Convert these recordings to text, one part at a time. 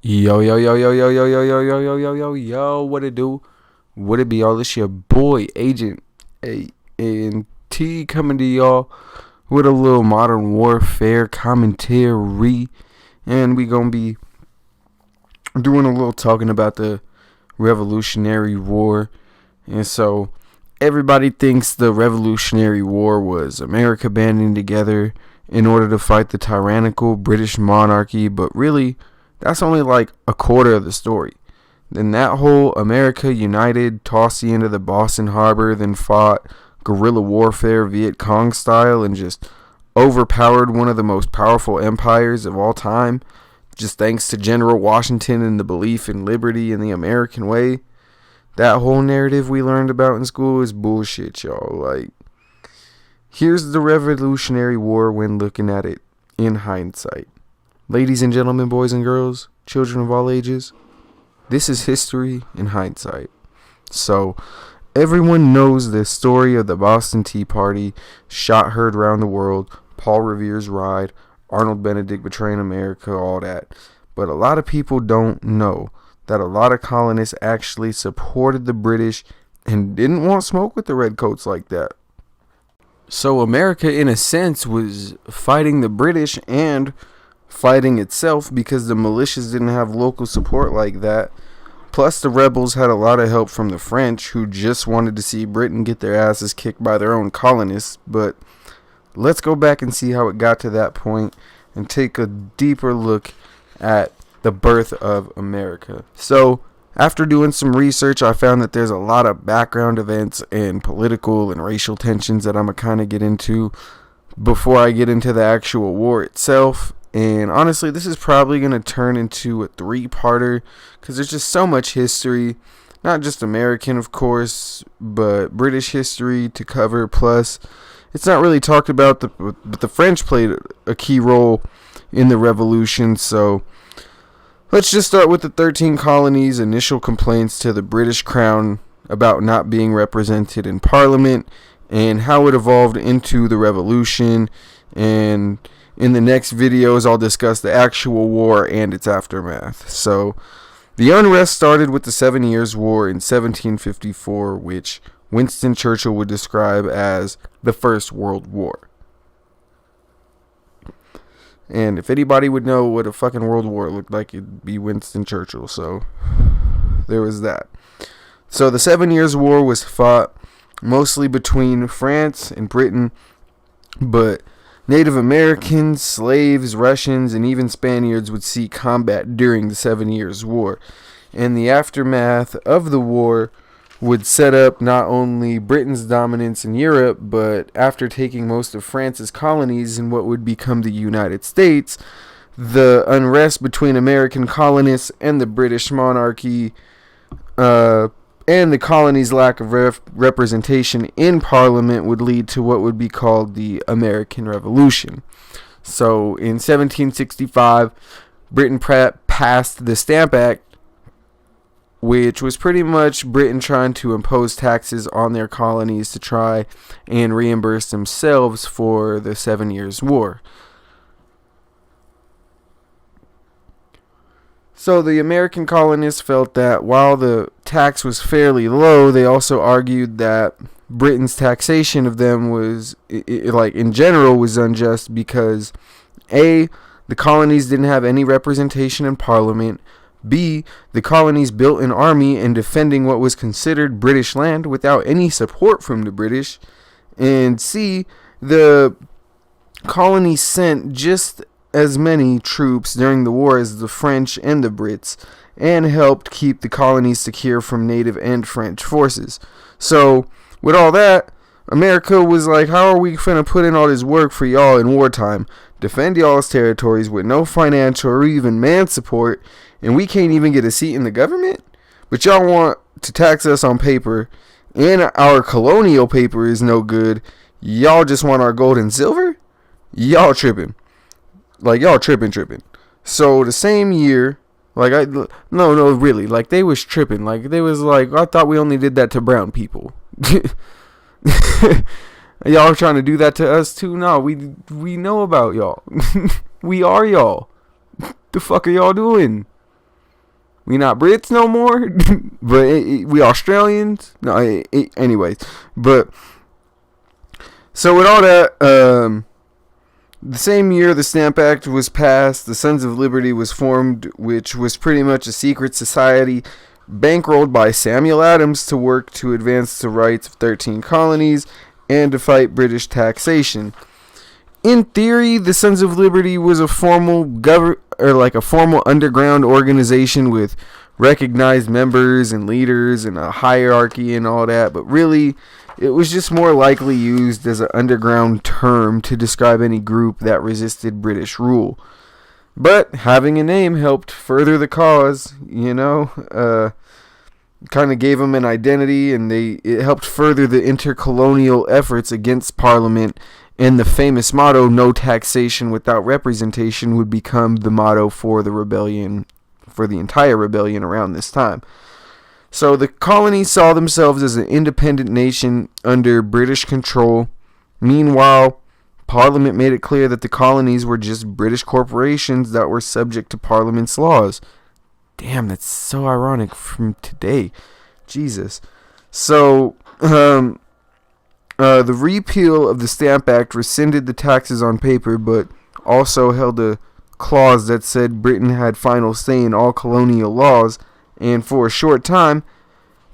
Yo, yo, yo, yo, yo, yo, yo, yo, yo, yo, yo, yo, yo, what it do? What it be, y'all? This your boy, Agent A&T, coming to y'all with a little modern warfare commentary. And we gonna be doing a little talking about the Revolutionary War. And so, everybody thinks the Revolutionary War was America banding together in order to fight the tyrannical British monarchy, but really, that's only like a quarter of the story. Then that whole America United tossed you into the Boston Harbor, then fought guerrilla warfare Viet Cong style and just overpowered one of the most powerful empires of all time, just thanks to General Washington and the belief in liberty and the American way. That whole narrative we learned about in school is bullshit, y'all. Like, here's the Revolutionary War when looking at it in hindsight. Ladies and gentlemen, boys and girls, children of all ages, this is history in hindsight. So, everyone knows the story of the Boston Tea Party, shot heard around the world, Paul Revere's ride, Arnold Benedict betraying America, all that. But a lot of people don't know that a lot of colonists actually supported the British and didn't want smoke with the redcoats like that. So, America, in a sense, was fighting the British and fighting itself because the militias didn't have local support like that. Plus, the rebels had a lot of help from the French, who just wanted to see Britain get their asses kicked by their own colonists. But let's go back and see how it got to that point and take a deeper look at the birth of America. So, after doing some research, I found that there's a lot of background events and political and racial tensions that I'm going to kind of get into before I get into the actual war itself. And honestly, this is probably going to turn into a three-parter because there's just so much history, not just American, of course, but British history to cover. Plus, it's not really talked about, but the French played a key role in the revolution. So let's just start with the 13 colonies' initial complaints to the British Crown about not being represented in Parliament and how it evolved into the revolution. And in the next videos, I'll discuss the actual war and its aftermath. So, the unrest started with the 7 Years' War in 1754, which Winston Churchill would describe as the First World War. And if anybody would know what a fucking world war looked like, it'd be Winston Churchill. So, there was that. So, the 7 Years' War was fought mostly between France and Britain, but Native Americans, slaves, Russians, and even Spaniards would see combat during the 7 Years' War. And the aftermath of the war would set up not only Britain's dominance in Europe, but after taking most of France's colonies in what would become the United States, the unrest between American colonists and the British monarchy, and the colony's lack of representation in Parliament would lead to what would be called the American Revolution. So, in 1765, Britain passed the Stamp Act, which was pretty much Britain trying to impose taxes on their colonies to try and reimburse themselves for the 7 Years' War. So the American colonists felt that while the tax was fairly low, they also argued that Britain's taxation of them was, in general, was unjust because A, the colonies didn't have any representation in Parliament, B, the colonies built an army in defending what was considered British land without any support from the British, and C, the colonies sent just as many troops during the war as the French and the Brits, and helped keep the colonies secure from native and French forces. So, with all that, America was like, how are we finna put in all this work for y'all in wartime? Defend y'all's territories with no financial or even man support, and we can't even get a seat in the government? But y'all want to tax us on paper, and our colonial paper is no good. Y'all just want our gold and silver? Y'all tripping. Y'all tripping. So, the same year, really, they was tripping. They was I thought we only did that to brown people. Y'all trying to do that to us too? No, we know about y'all. We are y'all. The fuck are y'all doing? We not Brits no more, but we Australians. No, anyways. But so with all that, the same year the Stamp Act was passed, the Sons of Liberty was formed, which was pretty much a secret society bankrolled by Samuel Adams to work to advance the rights of 13 colonies and to fight British taxation. In theory, the Sons of Liberty was a formal a formal underground organization with recognized members and leaders and a hierarchy and all that, but really it was just more likely used as an underground term to describe any group that resisted British rule. But having a name helped further the cause, kind of gave them an identity, and it helped further the intercolonial efforts against Parliament. And the famous motto, "No taxation without representation," would become the motto for the rebellion, for the entire rebellion around this time. So the colonies saw themselves as an independent nation under British control. Meanwhile, Parliament made it clear that the colonies were just British corporations that were subject to Parliament's laws. Damn, that's so ironic from today. Jesus. So, the repeal of the Stamp Act rescinded the taxes on paper, but also held a clause that said Britain had final say in all colonial laws, and for a short time,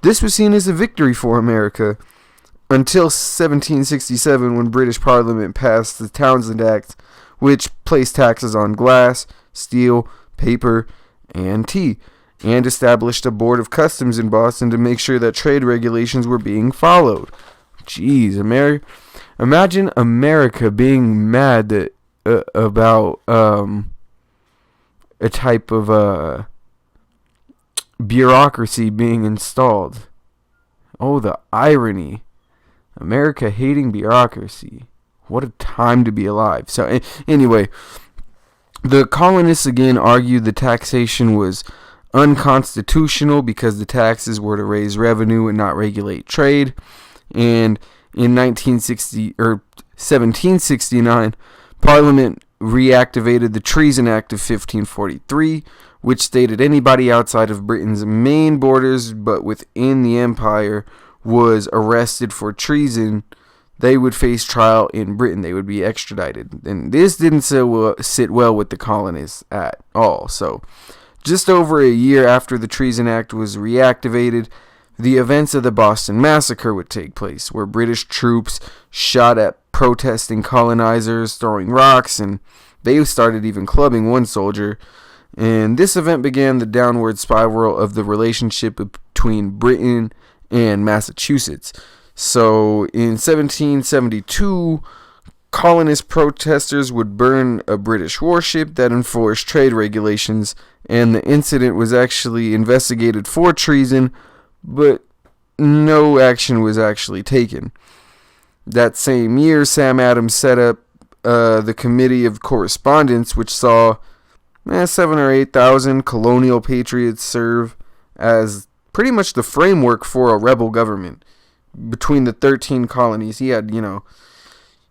this was seen as a victory for America, until 1767, when British Parliament passed the Townsend Act, which placed taxes on glass, steel, paper, and tea, and established a board of customs in Boston to make sure that trade regulations were being followed. Jeez, imagine America being mad that about a type of bureaucracy being installed. Oh, the irony. America hating bureaucracy. What a time to be alive. So anyway, the colonists again argued the taxation was unconstitutional because the taxes were to raise revenue and not regulate trade. And in 1769, Parliament reactivated the Treason Act of 1543, which stated anybody outside of Britain's main borders but within the empire was arrested for treason. They would face trial in Britain. They would be extradited. And this didn't sit well with the colonists at all. So, just over a year after the Treason Act was reactivated, the events of the Boston Massacre would take place, where British troops shot at protesting colonizers, throwing rocks, and they started even clubbing one soldier. And this event began the downward spiral of the relationship between Britain and Massachusetts. So in 1772, colonist protesters would burn a British warship that enforced trade regulations, and the incident was actually investigated for treason, but no action was actually taken. That same year, Sam Adams set up the Committee of Correspondence, which saw 7,000 or 8,000 colonial patriots serve as pretty much the framework for a rebel government between the 13 colonies. He had,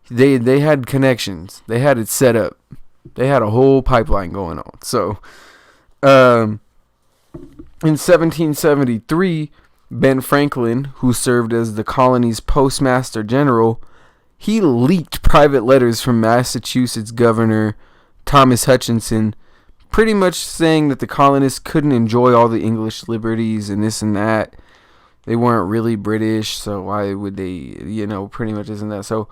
they had connections. They had it set up. They had a whole pipeline going on. So, in 1773, Ben Franklin, who served as the colony's postmaster general, he leaked private letters from Massachusetts Governor Thomas Hutchinson, pretty much saying that the colonists couldn't enjoy all the English liberties and this and that. They weren't really British, so why would they, pretty much isn't that. So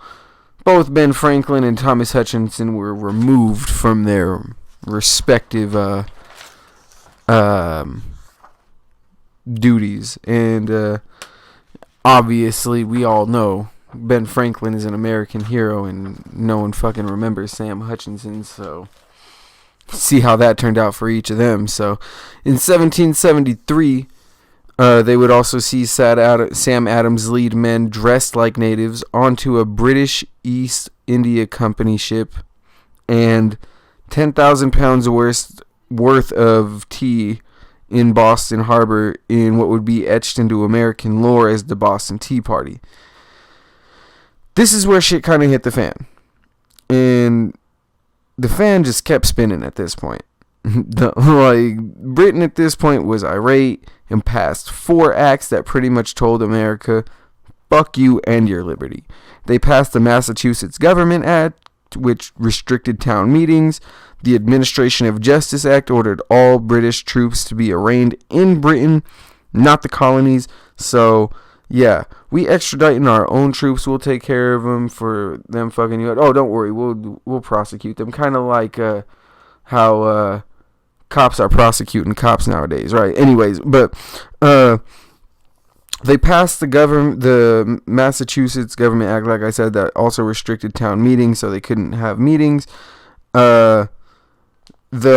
both Ben Franklin and Thomas Hutchinson were removed from their respective duties. And obviously, we all know Ben Franklin is an American hero, and no one fucking remembers Sam Hutchinson, so see how that turned out for each of them. So in 1773, they would also see Sam Adams lead men dressed like natives onto a British East India Company ship, and 10,000 pounds worth of tea in Boston Harbor in what would be etched into American lore as the Boston Tea Party. This is where shit kind of hit the fan. And the fan just kept spinning at this point. Britain at this point was irate and passed 4 acts that pretty much told America, fuck you and your liberty. They passed the Massachusetts Government Act, which restricted town meetings. The Administration of Justice Act ordered all British troops to be arraigned in Britain, not the colonies. So, yeah, we extraditing our own troops. We'll take care of them for them fucking you up. Oh, don't worry, we'll prosecute them. Kind of like how cops are prosecuting cops nowadays, right? Anyways, but they passed the Massachusetts Government Act, like I said, that also restricted town meetings, so they couldn't have meetings. The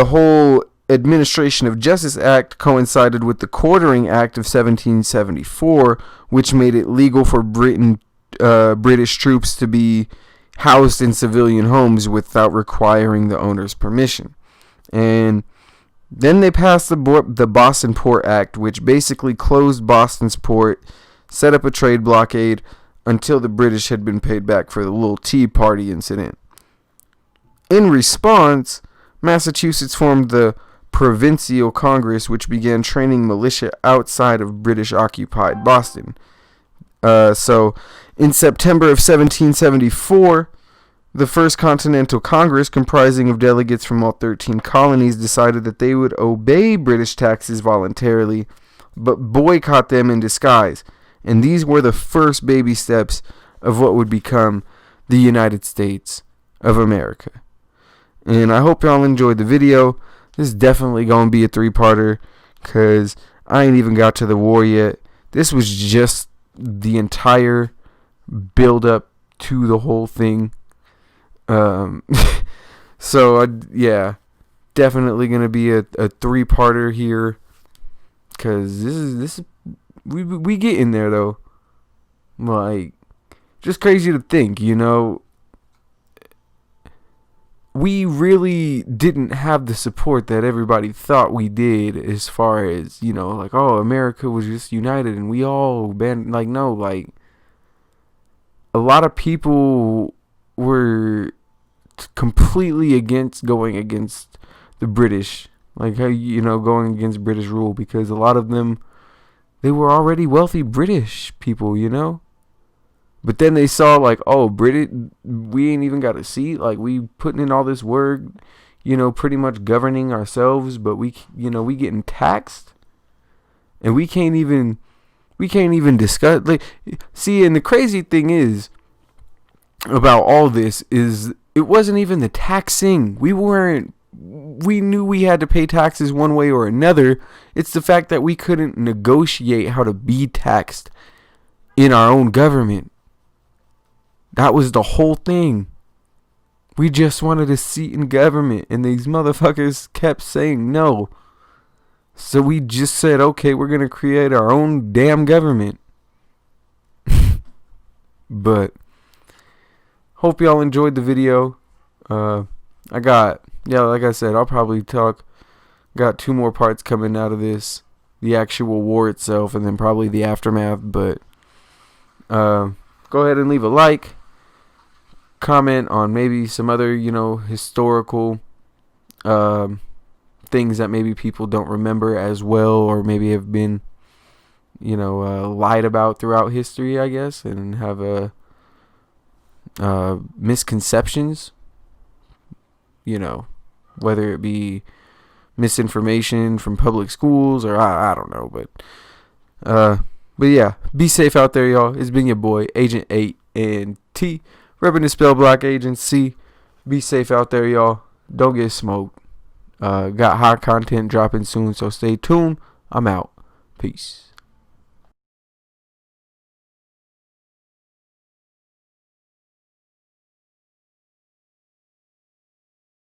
whole Administration of Justice Act coincided with the Quartering Act of 1774, which made it legal for British troops to be housed in civilian homes without requiring the owner's permission. And then they passed the Boston Port Act, which basically closed Boston's port, set up a trade blockade until the British had been paid back for the little Tea Party incident. In response, Massachusetts formed the Provincial Congress, which began training militia outside of British-occupied Boston. So, in September of 1774, the First Continental Congress, comprising of delegates from all 13 colonies, decided that they would obey British taxes voluntarily, but boycott them in disguise. And these were the first baby steps of what would become the United States of America. And I hope y'all enjoyed the video. This is definitely going to be a 3-parter, because I ain't even got to the war yet. This was just the entire build-up to the whole thing. So yeah, definitely gonna be a 3-parter here, cause this is we get in there though. Like, just crazy to think, we really didn't have the support that everybody thought we did, as far as, like, oh, America was just united and we all band, like, no, like, a lot of people were completely against going against the British, like, how, going against British rule, because a lot of them, they were already wealthy British people, but then they saw, like, oh, we ain't even got a seat, like, we putting in all this work, pretty much governing ourselves, but we getting taxed, and we can't even discuss, like, see, and the crazy thing is, about all this is, it wasn't even the taxing. We knew we had to pay taxes one way or another. It's the fact that we couldn't negotiate how to be taxed in our own government. That was the whole thing. We just wanted a seat in government, and these motherfuckers kept saying no. So we just said, okay, we're going to create our own damn government. But hope y'all enjoyed the video. Like I said, I'll probably got 2 more parts coming out of this. The actual war itself, and then probably the aftermath. But go ahead and leave a like. Comment on maybe some other, historical things that maybe people don't remember as well, or maybe have been, lied about throughout history, I guess, and have misconceptions, whether it be misinformation from public schools, or I don't know, but yeah, be safe out there, y'all. It's been your boy, Agent 8 and T, repping the Spell Block Agency. Be safe out there, y'all. Don't get smoked. Got hot content dropping soon, so stay tuned. I'm out. Peace.